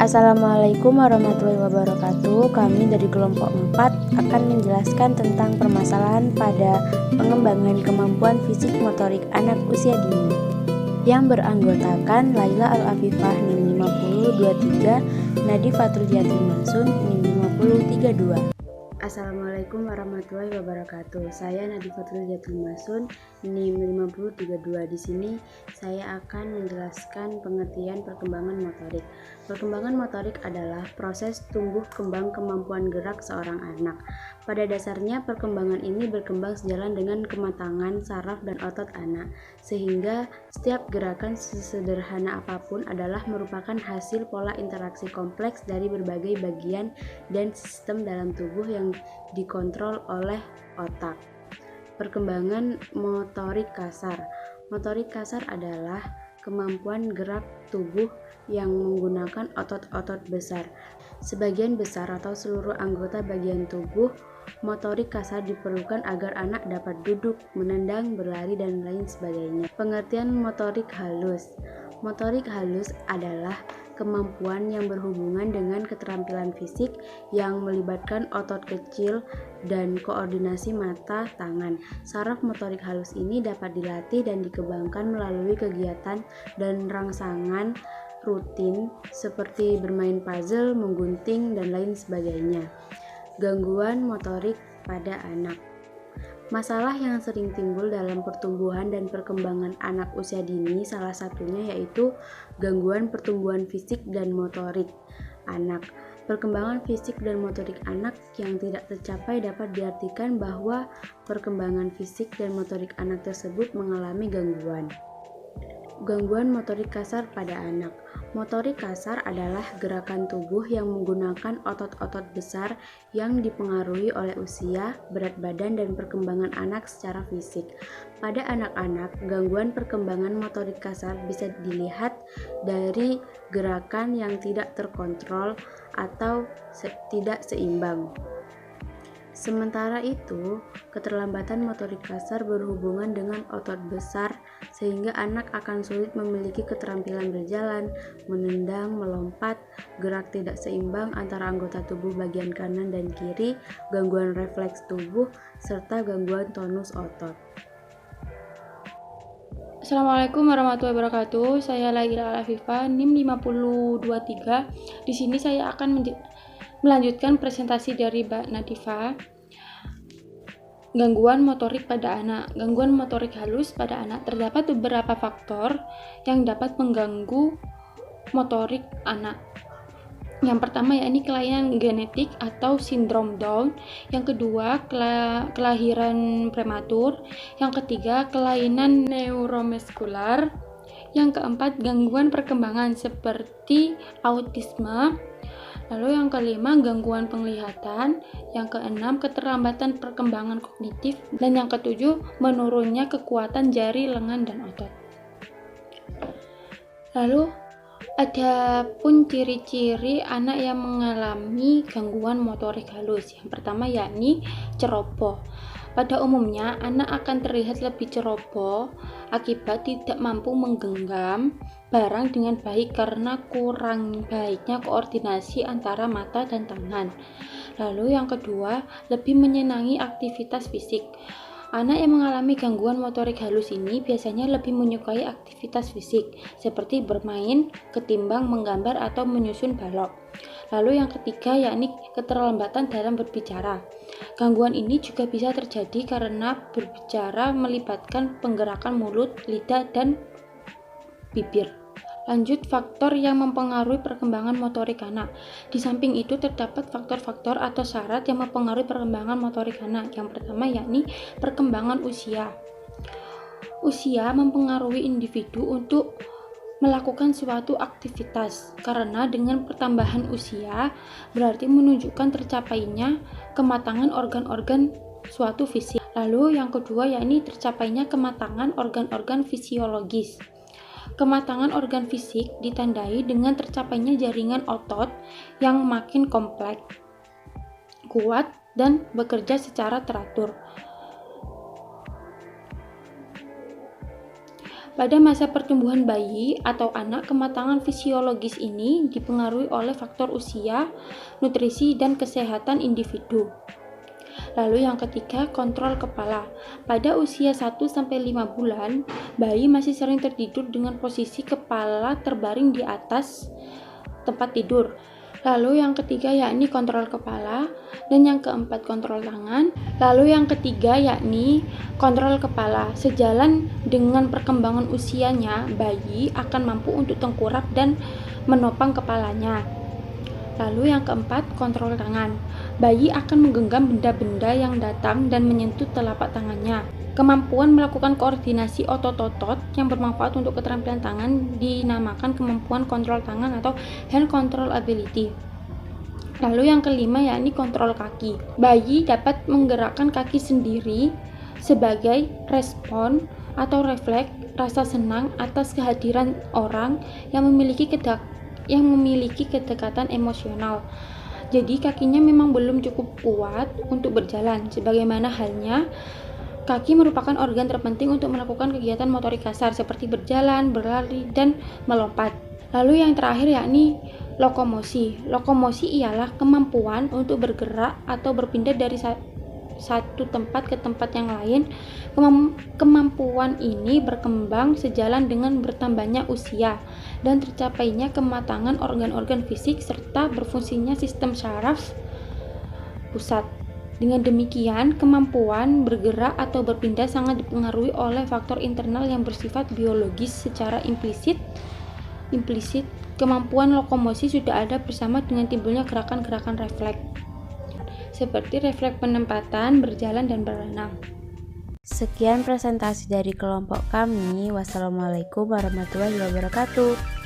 Assalamualaikum warahmatullahi wabarakatuh. Kami dari kelompok 4 akan menjelaskan tentang permasalahan pada pengembangan kemampuan fisik motorik anak usia dini yang beranggotakan Laila Al-Afifah NIM 5023, Nadi Fatul Yatim Masun NIM 5032. Assalamualaikum warahmatullahi wabarakatuh. Saya Nadi Fatul Yatim Masun NIM 5032. Di sini saya akan menjelaskan pengertian perkembangan motorik. Perkembangan motorik adalah proses tumbuh kembang kemampuan gerak seorang anak. Pada dasarnya perkembangan ini berkembang sejalan dengan kematangan saraf dan otot anak, sehingga setiap gerakan sesederhana apapun adalah merupakan hasil pola interaksi kompleks dari berbagai bagian dan sistem dalam tubuh yang dikontrol oleh otak. Perkembangan motorik kasar. Motorik kasar adalah kemampuan gerak tubuh yang menggunakan otot-otot besar. Sebagian besar atau seluruh anggota bagian tubuh motorik kasar diperlukan agar anak dapat duduk, menendang, berlari, dan lain sebagainya. Pengertian motorik halus. Motorik halus adalah kemampuan yang berhubungan dengan keterampilan fisik yang melibatkan otot kecil dan koordinasi mata, tangan. Saraf motorik halus ini dapat dilatih dan dikembangkan melalui kegiatan dan rangsangan rutin seperti bermain puzzle, menggunting, dan lain sebagainya. Gangguan motorik pada anak. Masalah yang sering timbul dalam pertumbuhan dan perkembangan anak usia dini salah satunya yaitu gangguan pertumbuhan fisik dan motorik anak. Perkembangan fisik dan motorik anak yang tidak tercapai dapat diartikan bahwa perkembangan fisik dan motorik anak tersebut mengalami gangguan. Gangguan motorik kasar pada anak. Motorik kasar adalah gerakan tubuh yang menggunakan otot-otot besar yang dipengaruhi oleh usia, berat badan, dan perkembangan anak secara fisik. Pada anak-anak, gangguan perkembangan motorik kasar bisa dilihat dari gerakan yang tidak terkontrol atau tidak seimbang. Sementara itu, keterlambatan motorik kasar berhubungan dengan otot besar sehingga anak akan sulit memiliki keterampilan berjalan, menendang, melompat, gerak tidak seimbang antara anggota tubuh bagian kanan dan kiri, gangguan refleks tubuh, serta gangguan tonus otot. Assalamualaikum warahmatullahi wabarakatuh. Saya Laila Al-Afifah NIM 5023. Di sini saya akan melanjutkan presentasi dari Mbak Nadifa. Gangguan motorik pada anak. Gangguan motorik halus pada anak terdapat beberapa faktor yang dapat mengganggu motorik anak. Yang pertama yakni kelainan genetik atau sindrom Down. Yang kedua kelahiran prematur. Yang ketiga kelainan neuromuskular. Yang keempat gangguan perkembangan seperti autisme. Lalu yang kelima gangguan penglihatan, yang keenam keterlambatan perkembangan kognitif, dan yang ketujuh menurunnya kekuatan jari, lengan, dan otot. Lalu ada pun ciri-ciri anak yang mengalami gangguan motorik halus. Yang pertama yakni ceroboh. Pada umumnya anak akan terlihat lebih ceroboh akibat tidak mampu menggenggam barang dengan baik karena kurang baiknya koordinasi antara mata dan tangan. Lalu yang kedua, lebih menyenangi aktivitas fisik. Anak yang mengalami gangguan motorik halus ini biasanya lebih menyukai aktivitas fisik seperti bermain ketimbang menggambar atau menyusun balok. Lalu yang ketiga yakni keterlambatan dalam berbicara. Gangguan ini juga bisa terjadi karena berbicara melibatkan penggerakan mulut, lidah, dan bibir. Lanjut, faktor yang mempengaruhi perkembangan motorik anak. Di samping itu terdapat faktor-faktor atau syarat yang mempengaruhi perkembangan motorik anak. Yang pertama yakni perkembangan usia. Usia mempengaruhi individu untuk melakukan suatu aktivitas karena dengan pertambahan usia berarti menunjukkan tercapainya kematangan organ-organ suatu fisik. Lalu yang kedua yakni tercapainya kematangan organ-organ fisiologis. Kematangan organ fisik ditandai dengan tercapainya jaringan otot yang makin kompleks, kuat, dan bekerja secara teratur. Pada masa pertumbuhan bayi atau anak, kematangan fisiologis ini dipengaruhi oleh faktor usia, nutrisi, dan kesehatan individu. Lalu yang ketiga, kontrol kepala. Pada usia 1-5 bulan, bayi masih sering tertidur dengan posisi kepala terbaring di atas tempat tidur. Lalu yang ketiga yakni kontrol kepala, dan yang keempat kontrol tangan. Lalu yang ketiga yakni kontrol kepala. Sejalan dengan perkembangan usianya, bayi akan mampu untuk tengkurap dan menopang kepalanya. Lalu yang keempat, kontrol tangan. Bayi akan menggenggam benda-benda yang datang dan menyentuh telapak tangannya. Kemampuan melakukan koordinasi otot-otot yang bermanfaat untuk keterampilan tangan dinamakan kemampuan kontrol tangan atau hand control ability. Lalu yang kelima yakni kontrol kaki. Bayi dapat menggerakkan kaki sendiri sebagai respon atau refleks rasa senang atas kehadiran orang yang memiliki kedekatan emosional. Jadi kakinya memang belum cukup kuat untuk berjalan, sebagaimana halnya kaki merupakan organ terpenting untuk melakukan kegiatan motorik kasar seperti berjalan, berlari, dan melompat. Lalu yang terakhir yakni lokomosi. Lokomosi ialah kemampuan untuk bergerak atau berpindah dari satu tempat ke tempat yang lain. Kemampuan ini berkembang sejalan dengan bertambahnya usia dan tercapainya kematangan organ-organ fisik serta berfungsinya sistem syaraf pusat. Dengan demikian, kemampuan bergerak atau berpindah sangat dipengaruhi oleh faktor internal yang bersifat biologis. Secara implisit, kemampuan lokomosi sudah ada bersama dengan timbulnya gerakan-gerakan refleks, seperti refleks penempatan, berjalan, dan berenang. Sekian presentasi dari kelompok kami. Wassalamualaikum warahmatullahi wabarakatuh.